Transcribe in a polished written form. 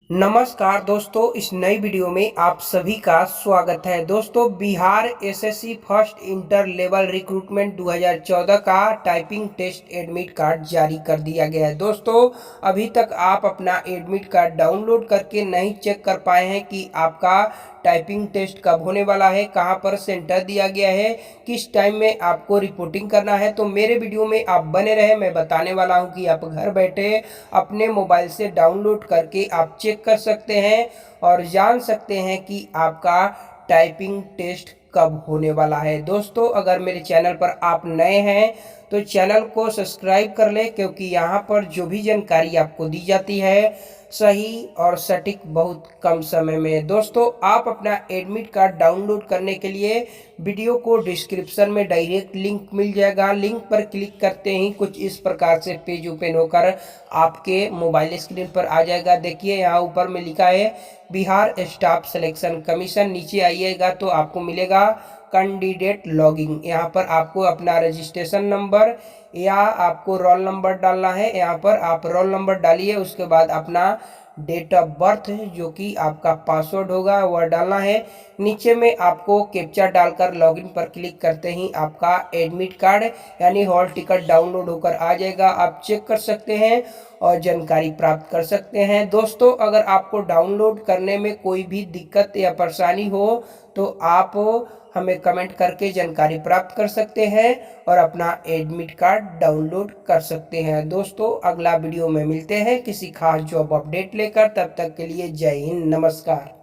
नमस्कार दोस्तों, इस नई वीडियो में आप सभी का स्वागत है। दोस्तों, Bihar SSC first inter level recruitment 2014 का टाइपिंग टेस्ट एडमिट कार्ड जारी कर दिया गया है। दोस्तों, अभी तक आप अपना एडमिट कार्ड डाउनलोड करके नहीं चेक कर पाए हैं कि आपका टाइपिंग टेस्ट कब होने वाला है, कहां पर सेंटर दिया गया है, किस टाइम में आपको रिपोर्टिंग करना है, तो मेरे वीडियो में आप बने रहे। मैं बताने वाला हूं कि आप घर बैठे अपने मोबाइल से डाउनलोड करके आप चेक कर सकते हैं और जान सकते हैं कि आपका टाइपिंग टेस्ट कब होने वाला है। दोस्तों, अगर मेरे चैनल पर आप नए हैं तो चैनल को सब्सक्राइब कर लें, क्योंकि यहाँ पर जो भी जानकारी आपको दी जाती है सही और सटीक बहुत कम समय में। दोस्तों, आप अपना एडमिट कार्ड डाउनलोड करने के लिए वीडियो को डिस्क्रिप्शन में डायरेक्ट लिंक मिल जाएगा। लिंक पर क्लिक करते ही कुछ इस प्रकार से पेज ओपन होकर आपके मोबाइल स्क्रीन पर आ जाएगा। देखिए, यहाँ ऊपर में लिखा है बिहार स्टाफ सिलेक्शन कमीशन। नीचे आइएगा तो आपको मिलेगा कैंडिडेट लॉगिंग। यहाँ पर आपको अपना रजिस्ट्रेशन नंबर या आपको रोल नंबर डालना है। यहाँ पर आप रोल नंबर डालिए, उसके बाद अपना डेट ऑफ बर्थ जो कि आपका पासवर्ड होगा वह डालना है। नीचे में आपको कैप्चा डालकर लॉगिन पर क्लिक करते ही आपका एडमिट कार्ड यानी हॉल टिकट डाउनलोड होकर आ जाएगा। आप चेक कर सकते हैं और जानकारी प्राप्त कर सकते हैं। दोस्तों, अगर आपको डाउनलोड करने में कोई भी दिक्कत या परेशानी हो तो आप हमें कमेंट करके जानकारी प्राप्त कर सकते हैं और अपना एडमिट कार्ड डाउनलोड कर सकते हैं। दोस्तों, अगला वीडियो में मिलते हैं किसी खास जॉब अपडेट लेकर। तब तक के लिए जय हिंद, नमस्कार।